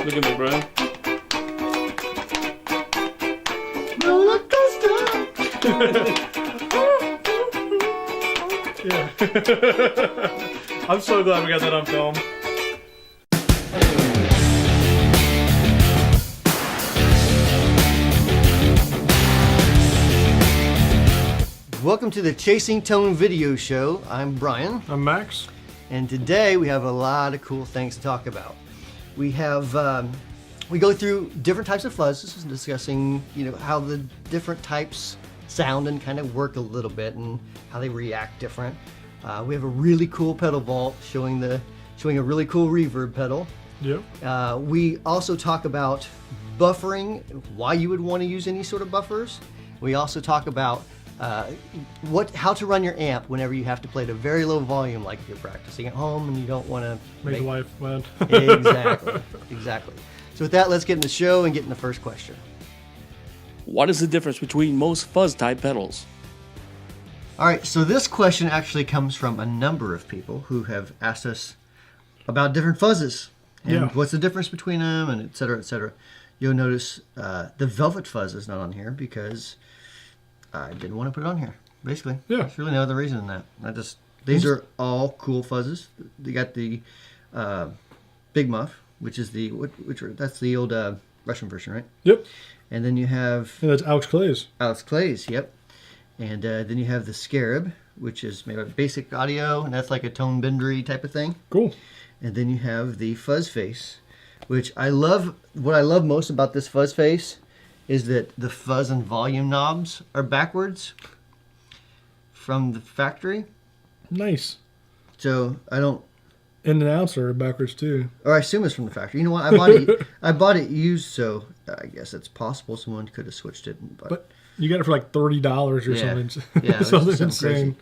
Look at me, Brian. Roller coaster. Yeah. I'm so glad we got that on film. Welcome to the Chasing Tone video show. I'm Brian. I'm Max. And today we have a lot of cool things to talk about. We have, we go through different types of fuzzes, discussing, how the different types sound and kind of work a little bit and how they react different. We have a really cool pedal vault showing a really cool reverb pedal. Yep. We also talk about buffering, why you would want to use any sort of buffers. We also talk about how to run your amp whenever you have to play at a very low volume, like if you're practicing at home and you don't want to Make life loud. Exactly. So with that, let's get in the show and get in the first question. What is the difference between most fuzz type pedals? All right, so this question actually comes from a number of people who have asked us about different fuzzes and what's the difference between them, and et cetera, et cetera. You'll notice the Velvet Fuzz is not on here because I didn't want to put it on here, basically. Yeah. There's really no other reason than that. These are all cool fuzzes. You got the Big Muff, which is that's the old Russian version, right? Yep. And then you have... Yeah, that's Alex Clay's. Alex Clay's, yep. And then you have the Scarab, which is made of basic audio, and that's like a tone bendery type of thing. Cool. And then you have the Fuzz Face, which I love. What I love most about this Fuzz Face is that the fuzz and volume knobs are backwards from the factory. Nice. So I don't... In and outs are backwards too. Or I assume it's from the factory. You know what? I bought it used, so I guess it's possible someone could have switched it. But you got it for like $30 or something. Yeah, something insane. crazy.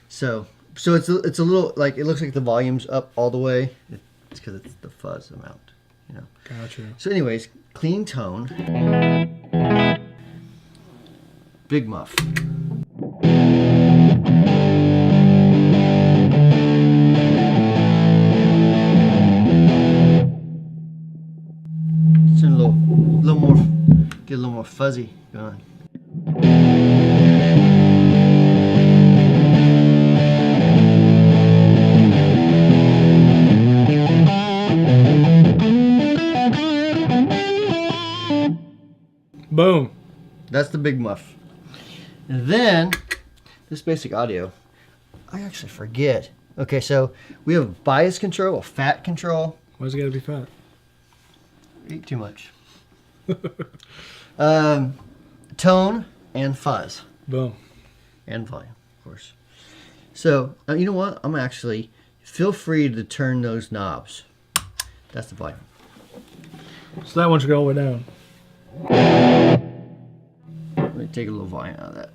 So it's a little like, it looks like the volume's up all the way. It's because it's the fuzz amount, Gotcha. So anyways, clean tone. Big Muff. It's a little more, get a little more fuzzy going. Boom. That's the Big Muff. And then, this basic audio, I actually forget. Okay, so we have bias control, a fat control. Why's it gotta be fat? Eat too much. Tone and fuzz. Boom. And volume, of course. So, you know what? I'm actually, feel free to turn those knobs. That's the volume. So that one should go all the way down. Let me take a little volume out of that.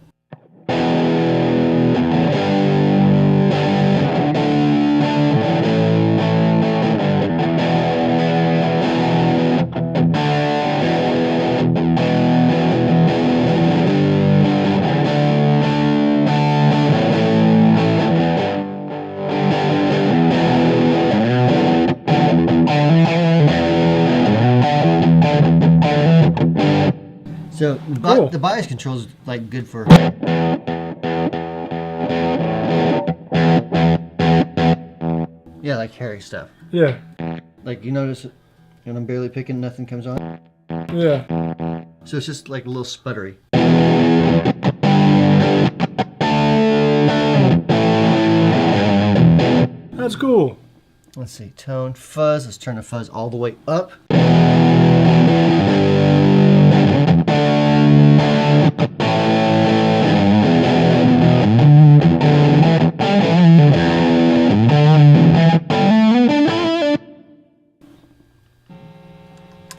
So the bias control is like good for... Yeah, like hairy stuff. Yeah. Like you notice when I'm barely picking, nothing comes on. Yeah. So it's just like a little sputtery. That's cool. Let's see, tone, fuzz. Let's turn the fuzz all the way up.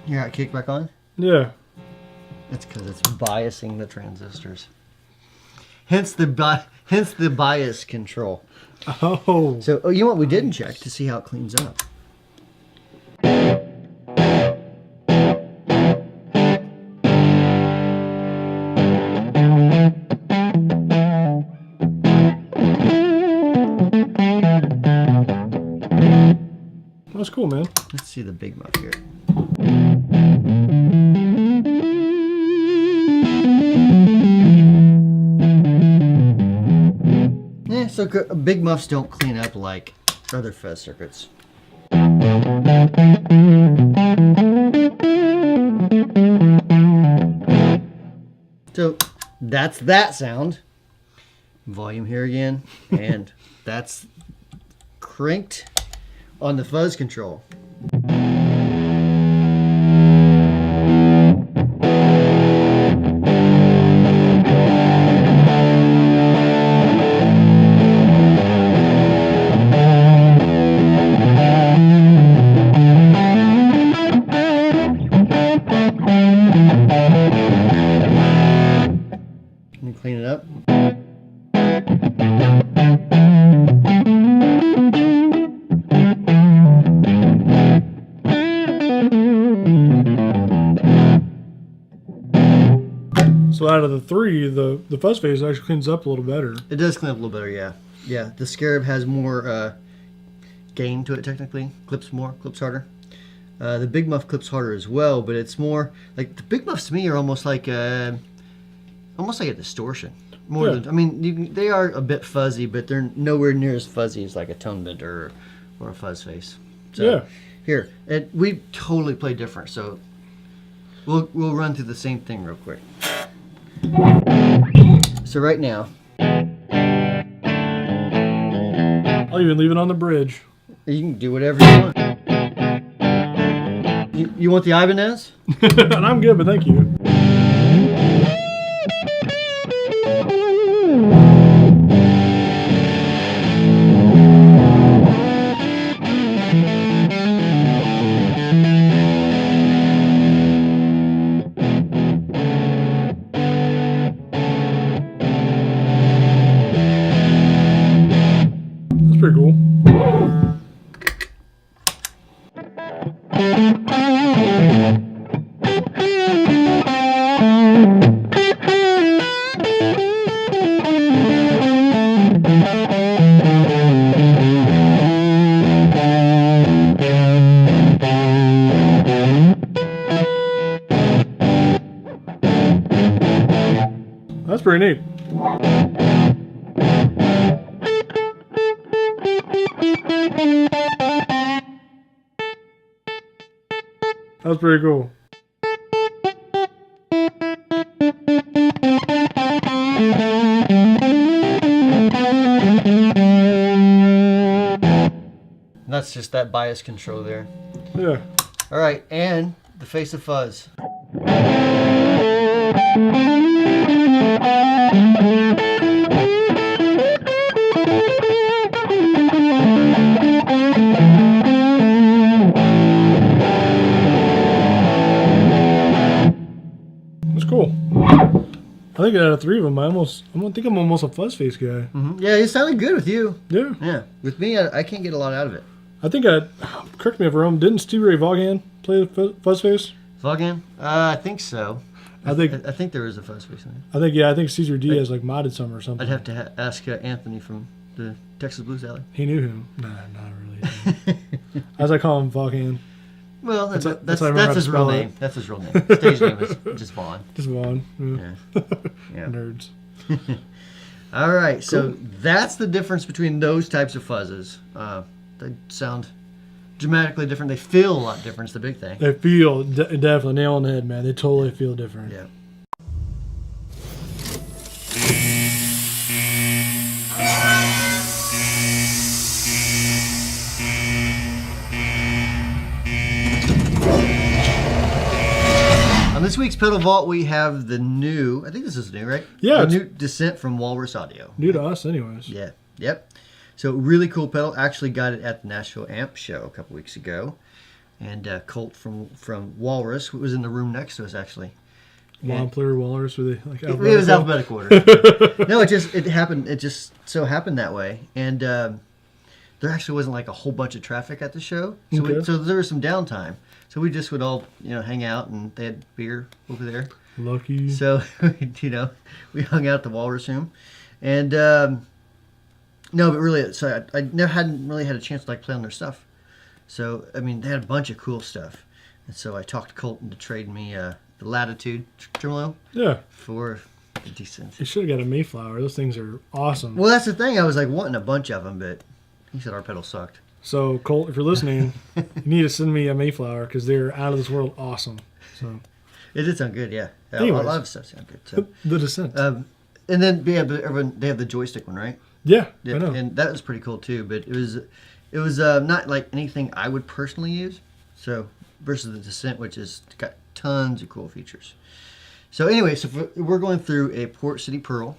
You got kick back on? Yeah. That's because it's biasing the transistors. Hence the bias control. Oh. So, you know what we didn't check to see how it cleans up? That's cool, man. Let's see the Big Muff here. So big muffs don't clean up like other fuzz circuits. So that's that sound. Volume here again, and that's cranked on the fuzz control. Let me clean it up. So out of the three, the Fuzz Face actually cleans up a little better. It does clean up a little better, yeah. Yeah, the Scarab has more gain to it technically. Clips more, clips harder. The Big Muff clips harder as well, but it's more like the Big Muffs to me are almost like a distortion. More than, I mean, they are a bit fuzzy, but they're nowhere near as fuzzy as like a tone bender or a Fuzz Face. So Yeah. here, we totally play different. So we'll run through the same thing real quick. So right now, I'll even leave it on the bridge. you can do whatever you want. You want the Ibanez? And I'm good, but thank you. That's pretty cool. That's pretty neat. That's pretty cool. That's just that bias control there. Yeah. All right, and the Face of Fuzz. That's cool. I think out of three of them, I think I'm almost a Fuzz Face guy. Mm-hmm. Yeah, it sounded good with you. Yeah. Yeah, with me, I can't get a lot out of it. I think correct me if I'm wrong, didn't Stevie Ray Vaughan play Fuzz Face? Vaughan? I think so. I think there is a Fuzz Face in it. I think Cesar Diaz like modded some or something. I'd have to ask Anthony from the Texas Blues Alley. He knew him. Nah, not really. As I call him, Vaughan. Well, that's how I remember how to his real spell it. name. That's his real name. Stage name is just Vaughn. Just Vaughn. Yeah. Yeah. Nerds. All right, so that's the difference between those types of fuzzes. They sound dramatically different. They feel a lot different. It's the big thing. They feel definitely nail on the head, man. They totally feel different. Yeah. On this week's Pedal Vault, we have the new, I think this is new, right? Yeah. The new Descent from Walrus Audio. New to us, anyways. Yeah. Yep. So really cool pedal. Actually got it at the Nashville Amp Show a couple weeks ago. And Colt from Walrus was in the room next to us, actually. Wampler, Walrus, were they like It was alphabetical order. No, it happened. It just so happened that way. And there actually wasn't like a whole bunch of traffic at the show. So, Okay. so there was some downtime. So we just would all, hang out, and they had beer over there. Lucky. So, we hung out at the Walrus room. And, no, but really, so I hadn't really had a chance to play on their stuff. So, I mean, they had a bunch of cool stuff. And so I talked Colton to trade me the Latitude tremolo Yeah. for The descent. You should have got a Mayflower. Those things are awesome. Well, that's the thing. I was like wanting a bunch of them, but he said our pedal sucked. So, Colt, if you're listening, you need to send me a Mayflower because they're out of this world awesome. So, It did sound good, yeah. Anyways. A lot of stuff sound good. So. The Descent. And then they have the joystick one, right? Yeah, Yeah, I know. and that was pretty cool too. But it was not like anything I would personally use. So versus the Descent, which has got tons of cool features. So anyway, so we're going through a Port City Pearl,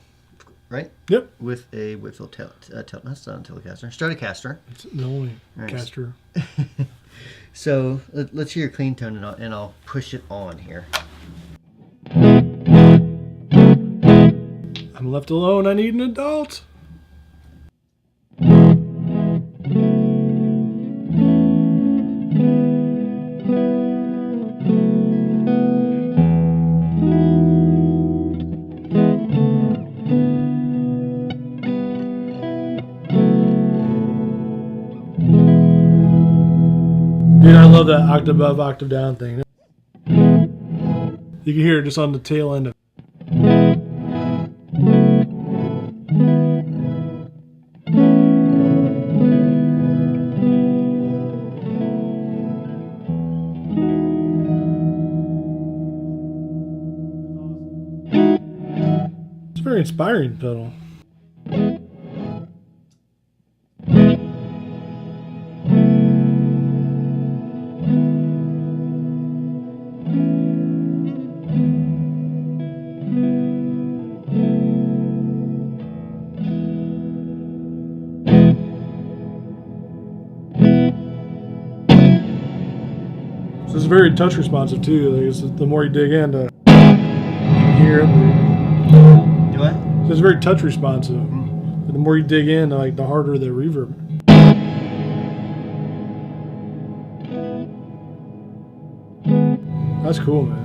right? Yep. With a Whitfield that's not a Telecaster, Stratocaster. It's the only Nice. caster. So let's hear your clean tone, and I'll push it on here. I'm left alone. I need an adult. Dude, I love that octave above, octave down thing. You can hear it just on the tail end of it. It's a very inspiring pedal. So it's very touch responsive too. Like the more you dig in, you can hear it. Do I? So it's very touch responsive. But the more you dig in, like the harder the reverb. That's cool, man.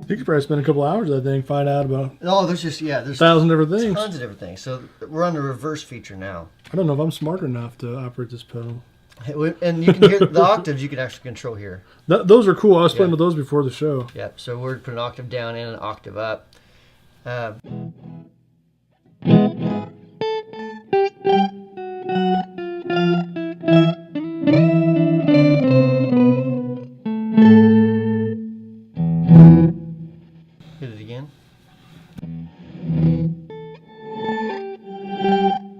You could probably spend a couple hours, I think, find out about Oh, there's 1,000 different things. tons of different things. So we're on the reverse feature now. I don't know if I'm smart enough to operate this pedal. And you can hear the octaves you can actually control here. Those are cool. I was playing Yeah. with those before the show. Yep. So we're putting an octave down and an octave up. Hit it again.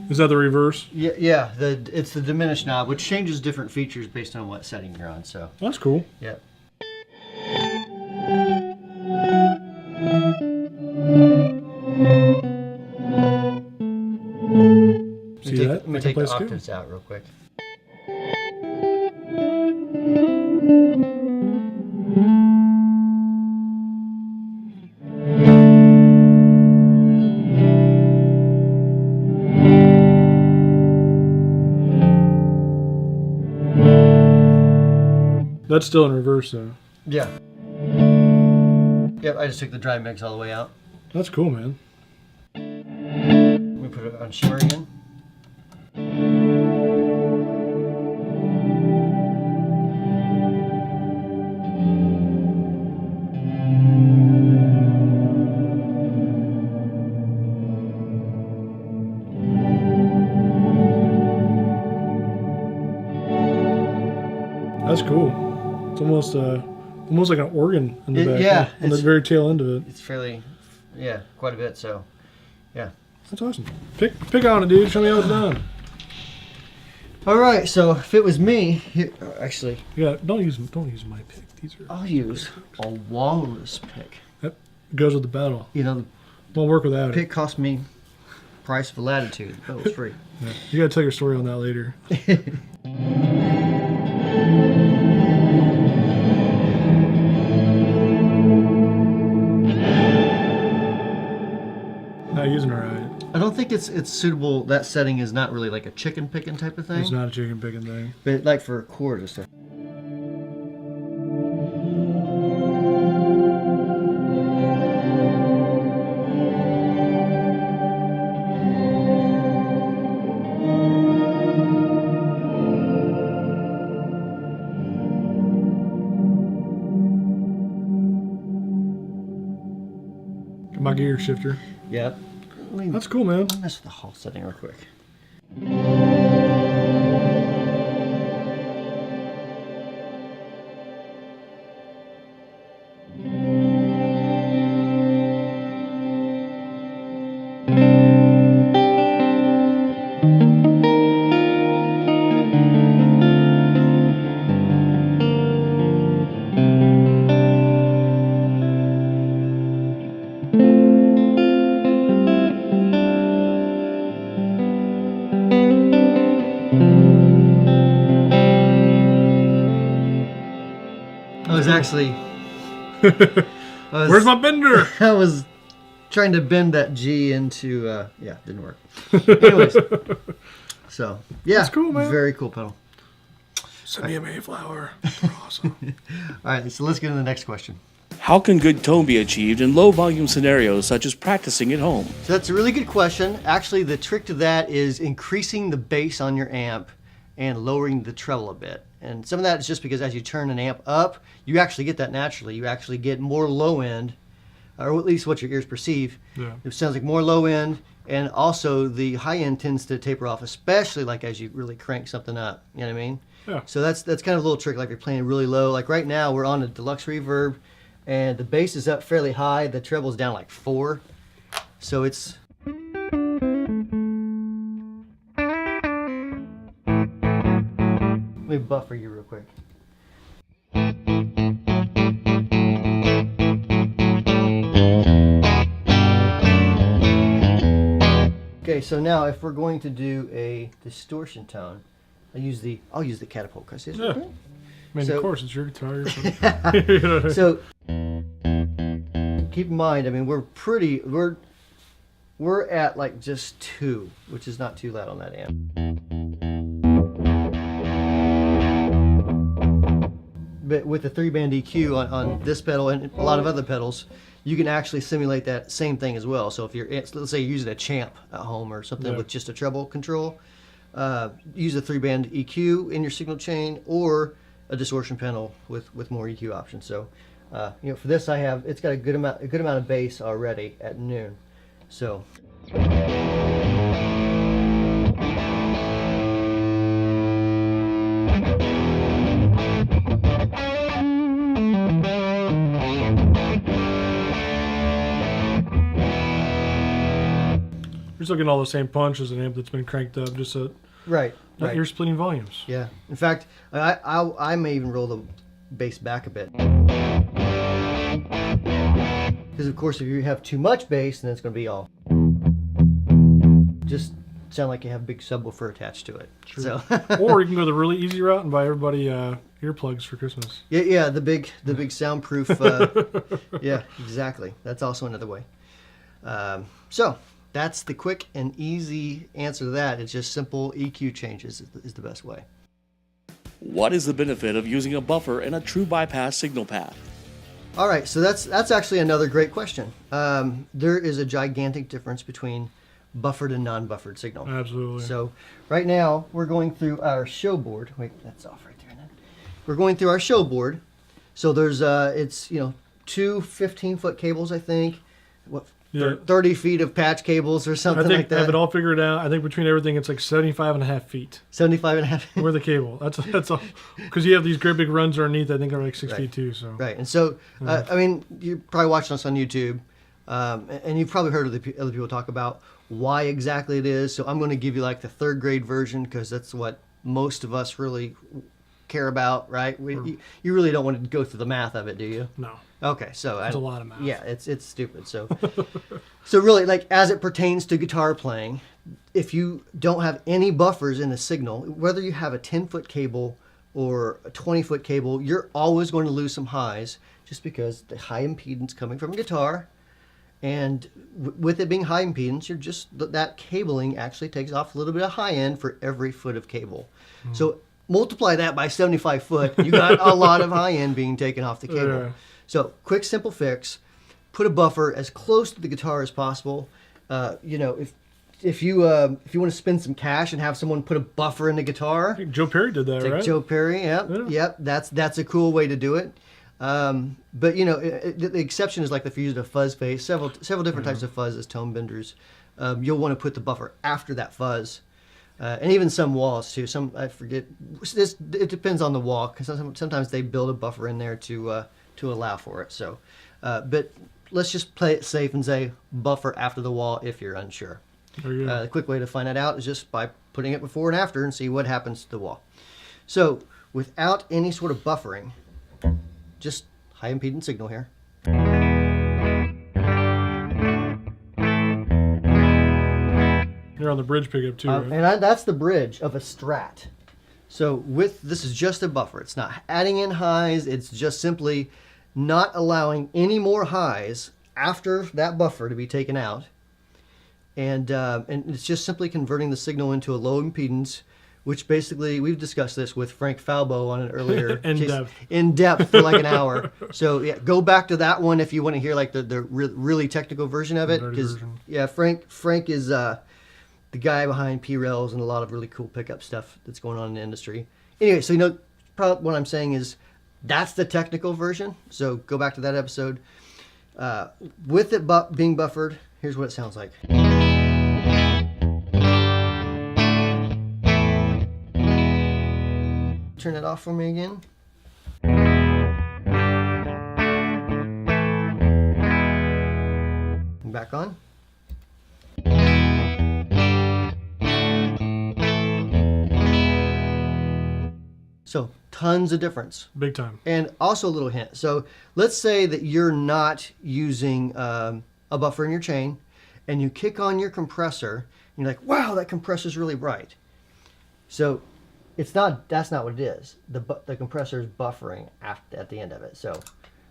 Is that the reverse? Yeah. It's the diminish knob, which changes different features based on what setting you're on. So That's cool. yep. See that? Let me I can take play the scale. octaves out real quick. That's still in reverse, though. Yeah. Yep. I just took the dry mix all the way out. That's cool, man. Let me put it on shimmer again. That's cool. It's almost like an organ in the back. Yeah, On the it's- very tail end of it. It's fairly, quite a bit. So, yeah. That's awesome. Pick on it, dude. Show me how it's done. All right. So if it was me, actually, Yeah, don't use my pick. These are I'll use a walrus pick. it goes with the battle. You know, the Won't work without it. pick cost me price of a latitude, but it was free. Yeah. You gotta tell your story on that later. Not using it right. I don't think it's suitable. That setting is not really like a chicken picking type of thing. It's not a chicken picking thing. But like for chords and stuff. analog gear shifter. Yep. That's cool, man. I'll mess with the Hall setting real quick. I was actually... Where's my bender? I was trying to bend that G into... yeah, didn't work. Anyways. So, yeah. That's cool, man. Very cool pedal. Send me a Mayflower. They're awesome. All right, so let's get to the next question. How can good tone be achieved in low volume scenarios such as practicing at home? So that's a really good question. Actually, the trick to that is increasing the bass on your amp and lowering the treble a bit. And some of that is just because as you turn an amp up, you actually get that naturally. You actually get more low end, or at least what your ears perceive. Yeah. It sounds like more low end, and also the high end tends to taper off, especially like as you really crank something up. You know what I mean? Yeah. So that's kind of a little trick. Like if you're playing really low, like right now we're on a deluxe reverb, and the bass is up fairly high. The treble's down like 4, so it's. Let me buffer you real quick. Okay, so now if we're going to do a distortion tone, I'll use the catapult because it's. Yeah. I mean, So- of course, it's your guitar. Or something. You know? So keep in mind, I mean, we're at like just 2, which is not too loud on that amp. But with the 3-band EQ on this pedal and a lot of other pedals, you can actually simulate that same thing as well. So if you're, let's say you're using a champ at home or something Yeah. with just a treble control, use a 3-band EQ in your signal chain or a distortion panel with more EQ options. So, for this it's got a good amount of bass already at noon. So. You're still getting all the same punch as an amp that's been cranked up, just a Right. not ear splitting volumes. Yeah. In fact, I may even roll the bass back a bit. Because of course, if you have too much bass, then it's going to be all just sound like you have a big subwoofer attached to it. True. So. Or you can go the really easy route and buy everybody earplugs for Christmas. Yeah, the big soundproof. Yeah, exactly. That's also another way. So that's the quick and easy answer to that. It's just simple EQ changes is the best way. What is the benefit of using a buffer and a true bypass signal path? All right, so that's actually another great question. There is a gigantic difference between buffered and non-buffered signal. Absolutely. So right now we're going through our show board. Wait, that's off right there. We're going through our show board. So there's it's 2 15-foot cables, I think. What? Yeah. 30 feet of patch cables or something like I have it that. all figured out. I think between everything, it's like 75.5 feet. 75 and a half. Where the cable. That's all. Because you have these great big runs underneath. I think are like 6 Right. feet too. So. Right, and so I mean, you're probably watching us on YouTube, and you've probably heard other people talk about why exactly it is. So I'm going to give you like the 3rd grade version because that's what most of us really care about, right? You really don't want to go through the math of it, do you? No. Okay, so It's a lot of math. Yeah, it's stupid. So, so really, like as it pertains to guitar playing, if you don't have any buffers in the signal, whether you have a 10-foot cable or a 20-foot cable, you're always going to lose some highs just because the high impedance coming from a guitar, and with it being high impedance, you're just that cabling actually takes off a little bit of high end for every foot of cable. So multiply that by 75 foot, you got a lot of high end being taken off the cable. Yeah. So quick, simple fix: put a buffer as close to the guitar as possible. If you want to spend some cash and have someone put a buffer in the guitar, I think Joe Perry did that, like right? Joe Perry, Yeah. yep, that's a cool way to do it. But the exception is like if you used a Fuzz Face, several different types of fuzzes, tone benders. You'll want to put the buffer after that fuzz. And even some walls too. Some, I forget. It depends on the wall, because sometimes they build a buffer in there to allow for it. So, but let's just play it safe and say buffer after the wall if you're unsure. The quick way to find that out is just by putting it before and after and see what happens to the wall. So without any sort of buffering, just high impedance signal here. You're on the bridge pickup too, right? And that's the bridge of a Strat. So this is just a buffer. It's not adding in highs. It's just simply not allowing any more highs after that buffer to be taken out. And it's just simply converting the signal into a low impedance, which basically, we've discussed this with Frank Falbo on an earlier in depth for like an hour. So yeah, go back to that one if you want to hear like the really technical version of it. Because yeah, Frank is the guy behind P-Rails and a lot of really cool pickup stuff that's going on in the industry. Anyway, so probably what I'm saying is that's the technical version. So go back to that episode. With it being buffered, here's what it sounds like. Turn it off for me again. Back on. So tons of difference. Big time. And also a little hint. So let's say that you're not using a buffer in your chain and you kick on your compressor and you're like, wow, that compressor's really bright. So that's not what it is. The compressor is buffering at the end of it. So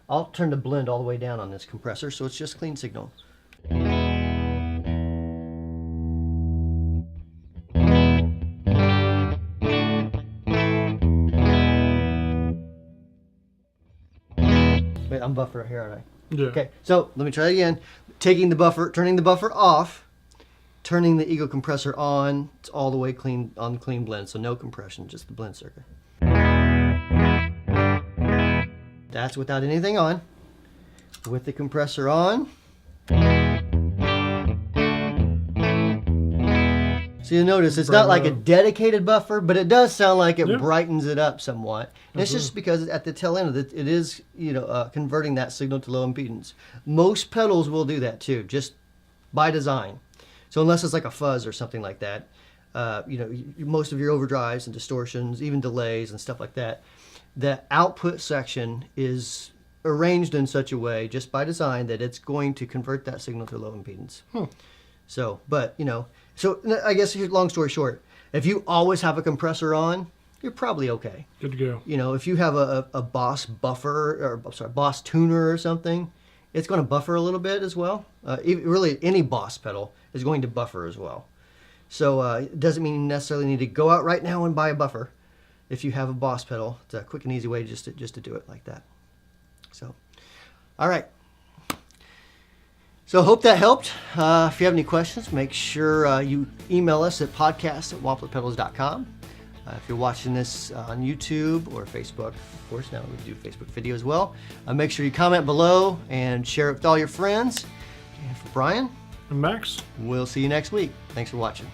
I'll turn the blend all the way down on this compressor so it's just clean signal. Wait, I'm buffer here, aren't I? Yeah. Okay, so let me try it again. Turning the buffer off, turning the Ego compressor on. It's all the way clean on clean blend, so no compression, just the blend circuit. That's without anything on. With the compressor on. So you'll notice it's not like a dedicated buffer, but it does sound like it brightens it up somewhat. And it's just because at the tail end of it, it is converting that signal to low impedance. Most pedals will do that too, just by design. So unless it's like a fuzz or something like that, most of your overdrives and distortions, even delays and stuff like that, the output section is arranged in such a way, just by design, that it's going to convert that signal to low impedance. So, but so I guess long story short, if you always have a compressor on, you're probably okay. Good to go. If you have a Boss buffer or Boss tuner or something, it's going to buffer a little bit as well. Really, any Boss pedal is going to buffer as well. So it doesn't mean you necessarily need to go out right now and buy a buffer. If you have a Boss pedal, it's a quick and easy way just to do it like that. So, all right. So hope that helped. If you have any questions, make sure you email us at podcast@wamplerpedals.com. If you're watching this on YouTube or Facebook, of course, now we do Facebook video as well. Make sure you comment below and share it with all your friends. And for Brian and Max, we'll see you next week. Thanks for watching.